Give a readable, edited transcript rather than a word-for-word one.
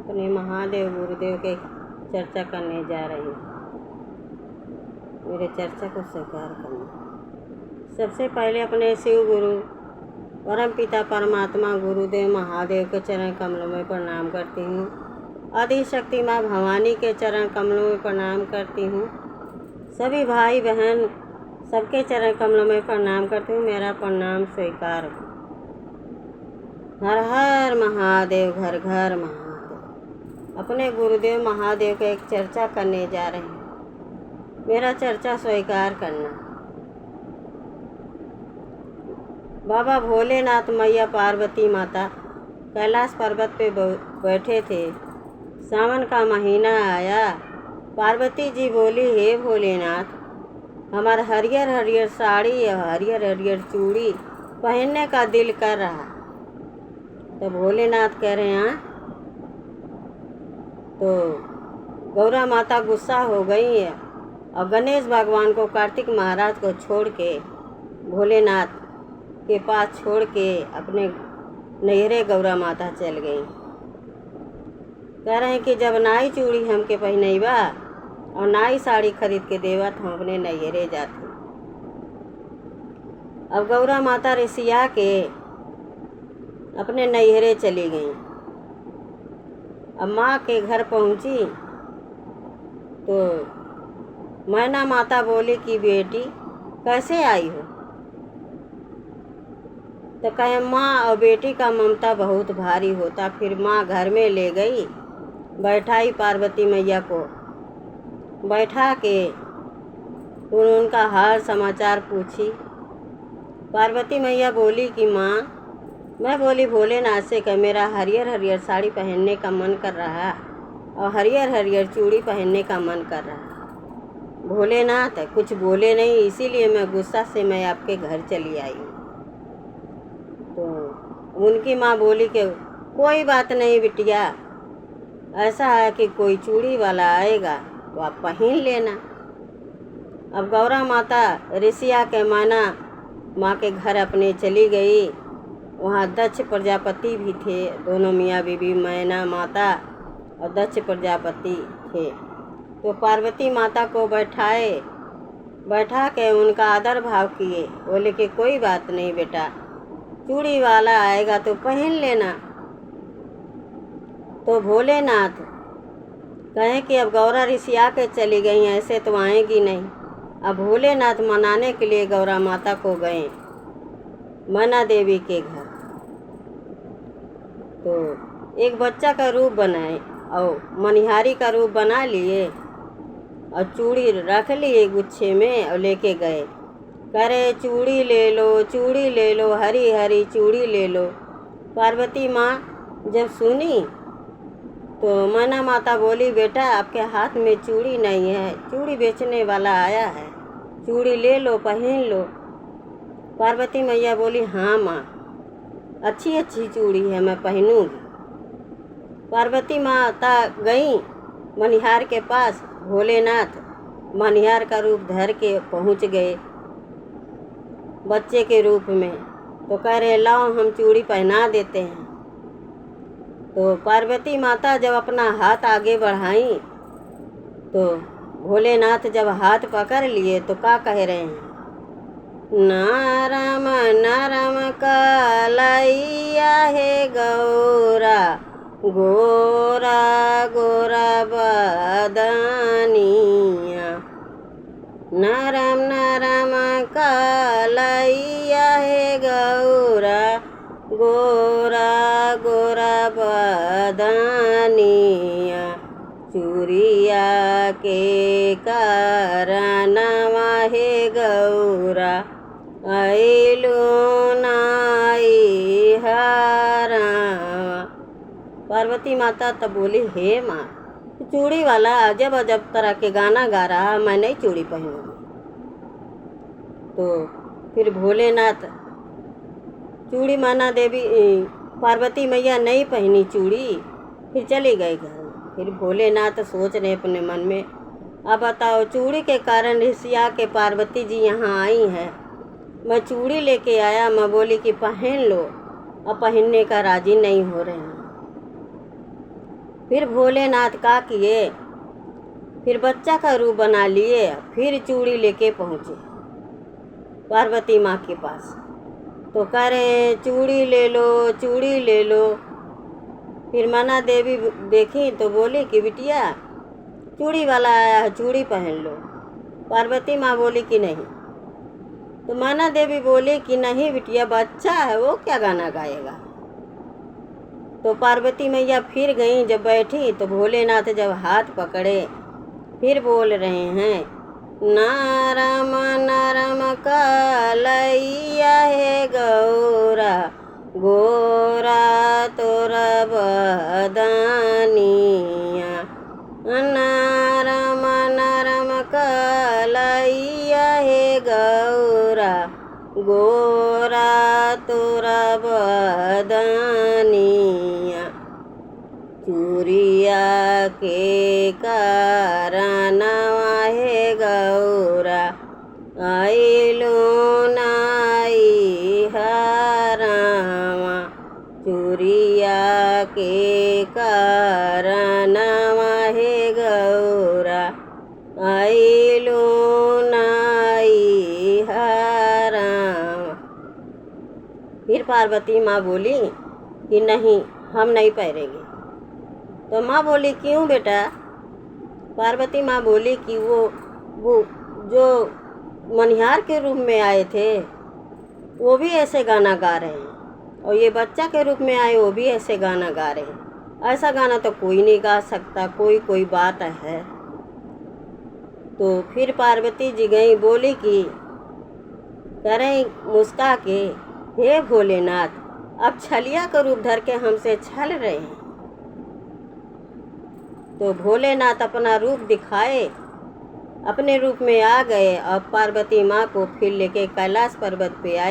अपने महादेव गुरुदेव के चर्चा करने जा रही हूँ। मेरे चर्चा को स्वीकार करना। सबसे पहले अपने शिव गुरु परम पिता परमात्मा गुरुदेव महादेव के चरण कमलों में प्रणाम करती हूँ। आदि शक्ति माँ भवानी के चरण कमलों में प्रणाम करती हूँ। सभी भाई बहन सबके चरण कमलों में प्रणाम करती हूँ। मेरा प्रणाम स्वीकार। हर हर महादेव, घर घर महादेव। अपने गुरुदेव महादेव का एक चर्चा करने जा रहे हैं। मेरा चर्चा स्वीकार करना। बाबा भोलेनाथ मैया पार्वती माता कैलाश पर्वत पे बैठे थे। सावन का महीना आया। पार्वती जी बोली, हे भोलेनाथ, हमारा हरियर हरियर साड़ी और हरियर हरियर चूड़ी पहनने का दिल कर रहा। तो भोलेनाथ कह रहे हैं, तो गौरा माता गुस्सा हो गई है और गणेश भगवान को, कार्तिक महाराज को छोड़ के, भोलेनाथ के पास छोड़ के अपने नैहरे गौरा माता चल गई। कह रहे हैं कि जब नाई चूड़ी हमके पहनैबा और नाई साड़ी खरीद के देवा तो हम अपने नैहरे जाते। अब गौरा माता रिसिया के अपने नैहरे चली गई। अब माँ के घर पहुँची तो मैना माता बोली कि बेटी कैसे आई हो? तो कहे, माँ और बेटी का ममता बहुत भारी होता। फिर माँ घर में ले गई, बैठाई पार्वती मैया को, बैठा के उनका हाल समाचार पूछी। पार्वती मैया बोली कि माँ, मैं बोली भोलेनाथ से कि मेरा हरियर हरियर साड़ी पहनने का मन कर रहा और हरियर हरियर चूड़ी पहनने का मन कर रहा। भोलेनाथ कुछ बोले नहीं, इसीलिए मैं गुस्सा से मैं आपके घर चली आई। तो उनकी माँ बोली कि कोई बात नहीं बिटिया, ऐसा है कि कोई चूड़ी वाला आएगा तो आप पहन लेना। अब गौरा माता रिसिया के मैना माँ के घर अपने चली गई। वहाँ दक्ष प्रजापति भी थे। दोनों मियाँ बीबी, मैना माता और दक्ष प्रजापति थे। तो पार्वती माता को बैठा के उनका आदर भाव किए। बोले कि कोई बात नहीं बेटा, चूड़ी वाला आएगा तो पहन लेना। तो भोलेनाथ कहे कि अब गौरा रिसिया के चली गई, ऐसे तो आएगी नहीं। अब भोलेनाथ मनाने के लिए गौरा माता को गए मैना देवी के घर। तो एक बच्चा का रूप बनाए और मनिहारी का रूप बना लिए और चूड़ी रख लिए गुच्छे में और लेके गए। कह रहे, चूड़ी ले लो, चूड़ी ले लो, हरी हरी चूड़ी ले लो। पार्वती माँ जब सुनी तो मैना माता बोली, बेटा आपके हाथ में चूड़ी नहीं है, चूड़ी बेचने वाला आया है, चूड़ी ले लो, पहन लो। पार्वती मैया बोली, हाँ माँ, अच्छी अच्छी चूड़ी है, मैं पहनूंगी। पार्वती माता गई मनिहार के पास। भोलेनाथ मनिहार का रूप धर के पहुँच गए बच्चे के रूप में। तो कह रहे, लाओ हम चूड़ी पहना देते हैं। तो पार्वती माता जब अपना हाथ आगे बढ़ाई तो भोलेनाथ जब हाथ पकड़ लिए तो क्या कह रहे हैं, नारम नारम कलैया है गौरा, गोरा गोरा बदनिया। नरम नरम कलैया है गौरा, गोरा गोरा बदनिया। चूड़िया के कारणवा हे गौरा, आइलू नाई हरावा। पार्वती माता तब बोली, हे माँ, चूड़ी वाला अजब अजब तरह के गाना गा रहा, मैं नहीं चूड़ी पहनूंगी। तो फिर भोलेनाथ चूड़ी मैना देवी पार्वती मैया नहीं पहनी चूड़ी, फिर चले गए घर में। फिर भोलेनाथ सोच रहे अपने मन में, अब बताओ चूड़ी के कारण रिसिया के पार्वती जी यहाँ आई हैं, मैं चूड़ी लेके आया, मैं बोली कि पहन लो, और पहनने का राजी नहीं हो रहे हैं। फिर भोलेनाथ का किए, फिर बच्चा का रूप बना लिए, फिर चूड़ी लेके पहुँचे पार्वती माँ के पास। तो कह रहे हैं चूड़ी ले लो, चूड़ी ले लो। फिर मना देवी देखी तो बोली कि बिटिया चूड़ी वाला आया है, चूड़ी पहन लो। पार्वती माँ बोली कि नहीं। तो मना देवी बोली कि नहीं बिटिया, बच्चा है वो क्या गाना गाएगा। तो पार्वती मैया फिर गई, जब बैठी तो भोलेनाथ जब हाथ पकड़े फिर बोल रहे हैं नरम नरम कलैया हे गौरा, गोरा तोरा बदनिया। नरम नरम कलैया हे गौरा, गोरा तोरा बदनिया। चूड़िया के कारणवा हे गौरा, आइलो नाई हरामा। चूड़िया के कारणवा हे गौरा, आइलो नाई हरामा। फिर पार्वती माँ बोली कि नहीं, हम नहीं पहनेंगे। तो माँ बोली क्यों बेटा। पार्वती माँ बोली कि वो जो मनिहार के रूप में आए थे वो भी ऐसे गाना गा रहे हैं, और ये बच्चा के रूप में आए वो भी ऐसे गाना गा रहे हैं। ऐसा गाना तो कोई नहीं गा सकता, कोई बात है। तो फिर पार्वती जी गई, बोली कि कह रही मुस्का के हे भोलेनाथ, अब छलिया का रूप धर के हमसे छल रहे हैं। तो भोलेनाथ अपना रूप दिखाए, अपने रूप में आ गए और पार्वती माँ को फिर लेके कैलाश पर्वत पे आए।